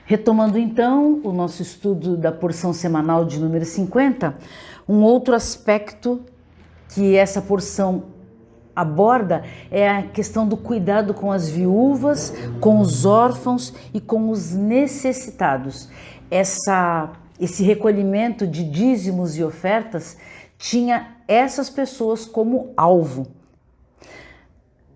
Retomando então o nosso estudo da porção semanal de número 50, um outro aspecto que essa porção aborda é a questão do cuidado com as viúvas, com os órfãos e com os necessitados. Esse recolhimento de dízimos e ofertas tinha essas pessoas como alvo.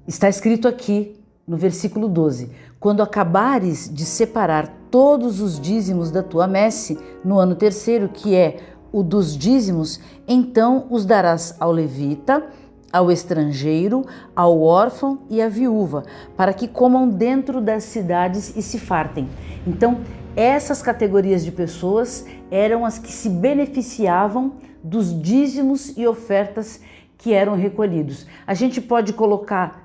Está escrito aqui no versículo 12: quando acabares de separar todos os dízimos da tua messe no ano terceiro, que é o dos dízimos, então os darás ao levita, ao estrangeiro, ao órfão e à viúva, para que comam dentro das cidades e se fartem. Então, essas categorias de pessoas eram as que se beneficiavam dos dízimos e ofertas que eram recolhidos. A gente pode colocar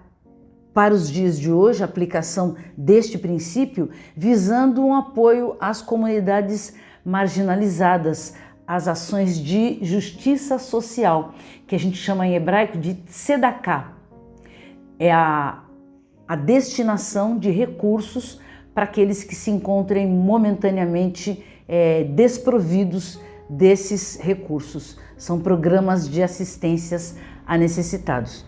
para os dias de hoje a aplicação deste princípio visando um apoio às comunidades marginalizadas, às ações de justiça social, que a gente chama em hebraico de tzedaká. É a destinação de recursos para aqueles que se encontrem momentaneamente desprovidos desses recursos. São programas de assistências a necessitados.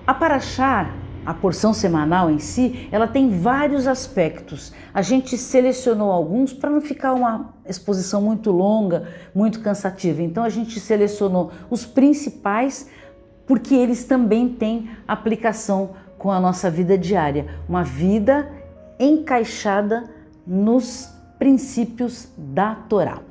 A Parashá, a porção semanal em si, ela tem vários aspectos. A gente selecionou alguns para não ficar uma exposição muito longa, muito cansativa. Então a gente selecionou os principais porque eles também têm aplicação com a nossa vida diária. Uma vida encaixada nos princípios da Torá.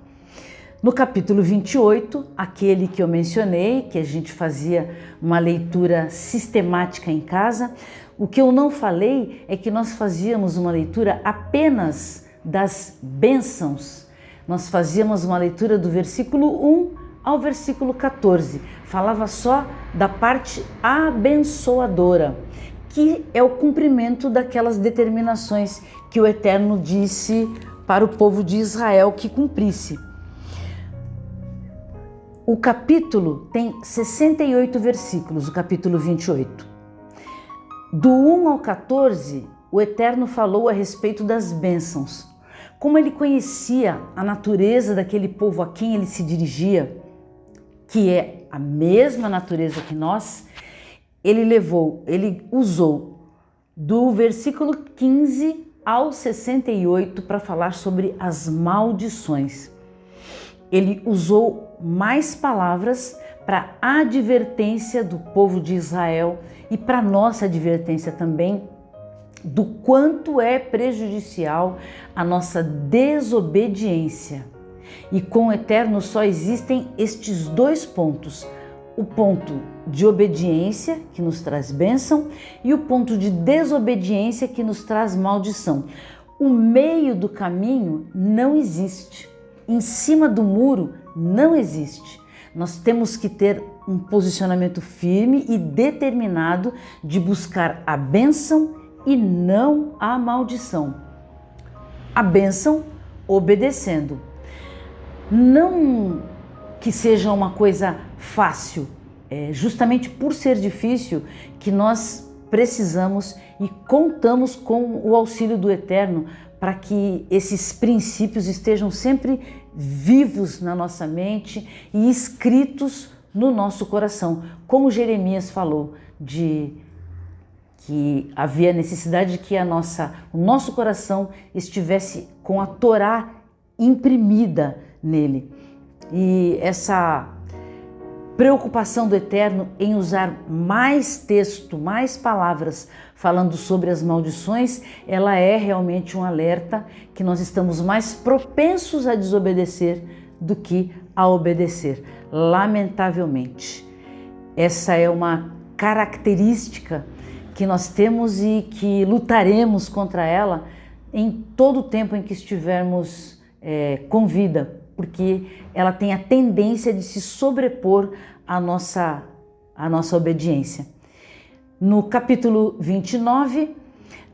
No capítulo 28, aquele que eu mencionei, que a gente fazia uma leitura sistemática em casa, o que eu não falei é que nós fazíamos uma leitura apenas das bênçãos. Nós fazíamos uma leitura do versículo 1 ao versículo 14. Falava só da parte abençoadora, que é o cumprimento daquelas determinações que o Eterno disse para o povo de Israel que cumprisse. O capítulo tem 68 versículos, o capítulo 28. Do 1 ao 14, o Eterno falou a respeito das bênçãos. Como ele conhecia a natureza daquele povo a quem ele se dirigia, que é a mesma natureza que nós, ele usou do versículo 15 ao 68 para falar sobre as maldições. Ele usou mais palavras para a advertência do povo de Israel e para nossa advertência também do quanto é prejudicial a nossa desobediência. E com o Eterno só existem estes dois pontos: o ponto de obediência, que nos traz bênção, e o ponto de desobediência, que nos traz maldição. O meio do caminho não existe. Em cima do muro não existe. Nós temos que ter um posicionamento firme e determinado de buscar a bênção e não a maldição. A bênção obedecendo. Não que seja uma coisa fácil, justamente por ser difícil que nós precisamos e contamos com o auxílio do Eterno para que esses princípios estejam sempre vivos na nossa mente e escritos no nosso coração. Como Jeremias falou, que havia necessidade de que o nosso coração estivesse com a Torá imprimida nele. E essa preocupação do Eterno em usar mais texto, mais palavras falando sobre as maldições, ela é realmente um alerta que nós estamos mais propensos a desobedecer do que a obedecer, lamentavelmente. Essa é uma característica que nós temos e que lutaremos contra ela em todo o tempo em que estivermos com vida, porque ela tem a tendência de se sobrepor à nossa obediência. No capítulo 29,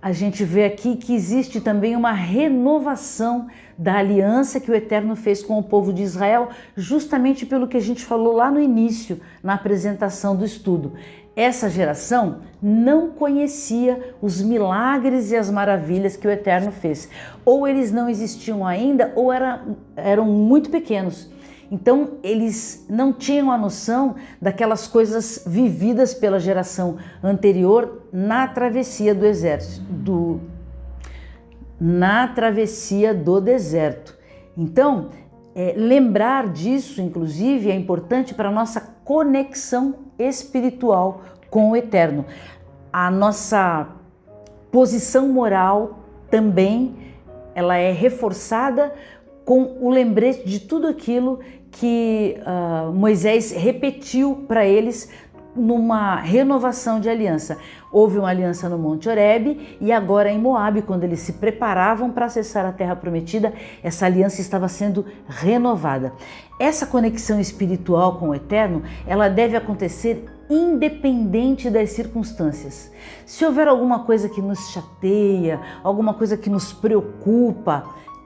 a gente vê aqui que existe também uma renovação da aliança que o Eterno fez com o povo de Israel, justamente pelo que a gente falou lá no início, na apresentação do estudo. essa geração não conhecia os milagres e as maravilhas que o Eterno fez. Ou eles não existiam ainda, ou eram muito pequenos. Então, eles não tinham a noção daquelas coisas vividas pela geração anterior na travessia do deserto. Então, lembrar disso, inclusive, é importante para a nossa conexão espiritual com o Eterno. A nossa posição moral também, ela é reforçada com o lembrete de tudo aquilo que Moisés repetiu para eles numa renovação de aliança. Houve uma aliança no Monte Horebe e agora em Moabe, quando eles se preparavam para acessar a Terra Prometida, essa aliança estava sendo renovada. Essa conexão espiritual com o Eterno, ela deve acontecer independente das circunstâncias. Se houver alguma coisa que nos chateia, alguma coisa que nos preocupa,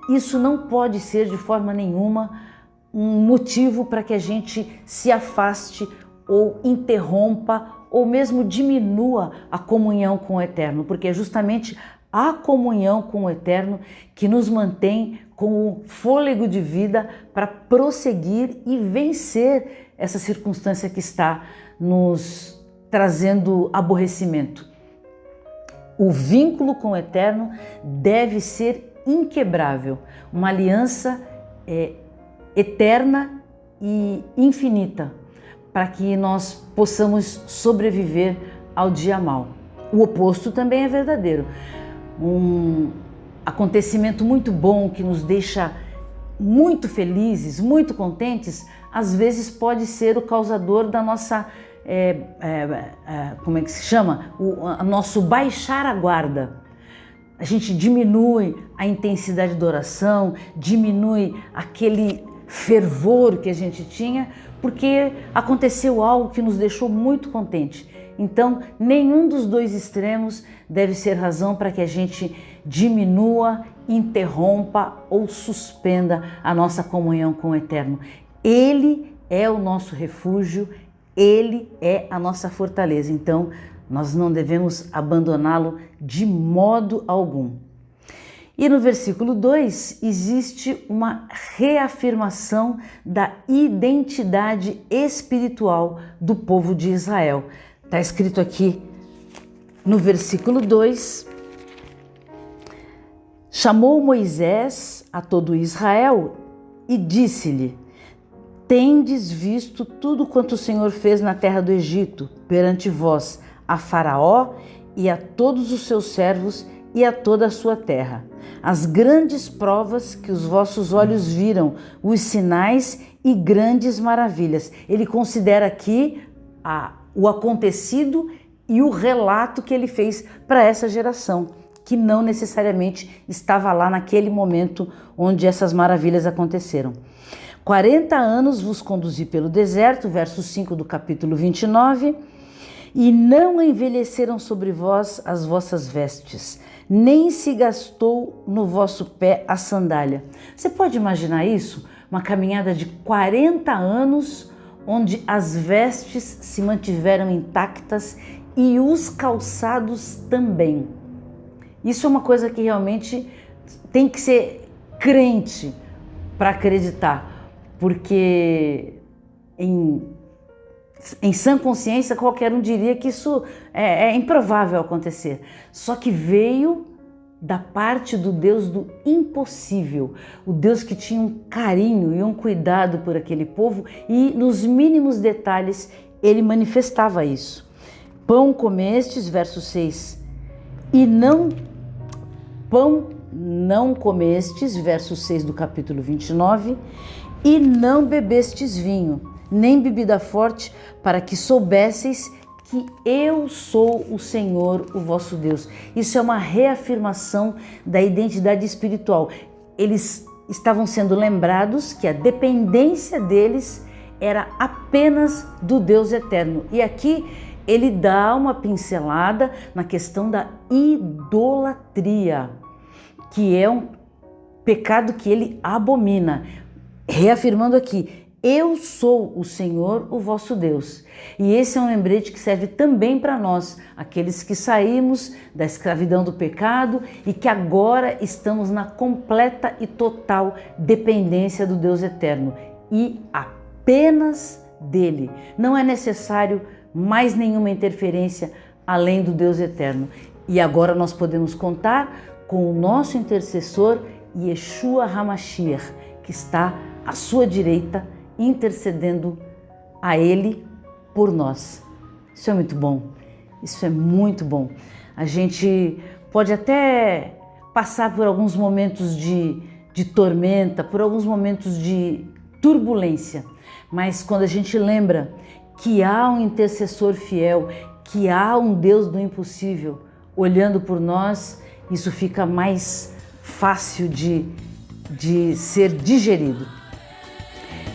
isso não pode ser de forma nenhuma um motivo para que a gente se afaste ou interrompa ou mesmo diminua a comunhão com o Eterno, porque é justamente a comunhão com o Eterno que nos mantém com o fôlego de vida para prosseguir e vencer essa circunstância que está nos trazendo aborrecimento. O vínculo com o Eterno deve ser inquebrável, uma aliança eterna e infinita, para que nós possamos sobreviver ao dia mau. O oposto também é verdadeiro. Um acontecimento muito bom que nos deixa muito felizes, muito contentes, às vezes pode ser o causador da nossa, como é que se chama? O nosso baixar a guarda. A gente diminui a intensidade da oração, diminui aquele fervor que a gente tinha, porque aconteceu algo que nos deixou muito contente. Então, nenhum dos dois extremos deve ser razão para que a gente diminua, interrompa ou suspenda a nossa comunhão com o Eterno. Ele é o nosso refúgio, Ele é a nossa fortaleza. Então, nós não devemos abandoná-lo de modo algum. E no versículo 2 existe uma reafirmação da identidade espiritual do povo de Israel. Está escrito aqui no versículo 2: chamou Moisés a todo Israel e disse-lhe: tendes visto tudo quanto o Senhor fez na terra do Egito, perante vós, a Faraó e a todos os seus servos e a toda a sua terra, as grandes provas que os vossos olhos viram, os sinais e grandes maravilhas. Ele considera aqui o acontecido e o relato que ele fez para essa geração, que não necessariamente estava lá naquele momento onde essas maravilhas aconteceram. 40 anos vos conduzi pelo deserto, verso 5 do capítulo 29, e não envelheceram sobre vós as vossas vestes, nem se gastou no vosso pé a sandália. Você pode imaginar isso? Uma caminhada de 40 anos, onde as vestes se mantiveram intactas e os calçados também. Isso é uma coisa que realmente tem que ser crente para acreditar, porque em sã consciência, qualquer um diria que isso é improvável acontecer. Só que veio da parte do Deus do impossível, o Deus que tinha um carinho e um cuidado por aquele povo e nos mínimos detalhes ele manifestava isso. Pão comestes, verso 6, pão não comestes, verso 6 do capítulo 29, e não bebestes vinho, nem bebida forte, para que soubesseis que eu sou o Senhor, o vosso Deus. Isso é uma reafirmação da identidade espiritual. Eles estavam sendo lembrados que a dependência deles era apenas do Deus eterno. E aqui ele dá uma pincelada na questão da idolatria, que é um pecado que ele abomina. Reafirmando aqui, Eu sou o Senhor, o vosso Deus. E esse é um lembrete que serve também para nós, aqueles que saímos da escravidão do pecado e que agora estamos na completa e total dependência do Deus eterno e apenas dele. Não é necessário mais nenhuma interferência além do Deus eterno. E agora nós podemos contar com o nosso intercessor Yeshua HaMashiach, que está à sua direita, intercedendo a Ele por nós. Isso é muito bom, isso é muito bom. A gente pode até passar por alguns momentos de tormenta, por alguns momentos de turbulência, mas quando a gente lembra que há um intercessor fiel, que há um Deus do impossível olhando por nós, isso fica mais fácil de ser digerido.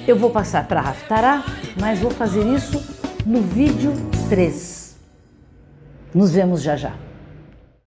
Eu vou passar para a Haftarah, mas vou fazer isso no vídeo 3. Nos vemos já já.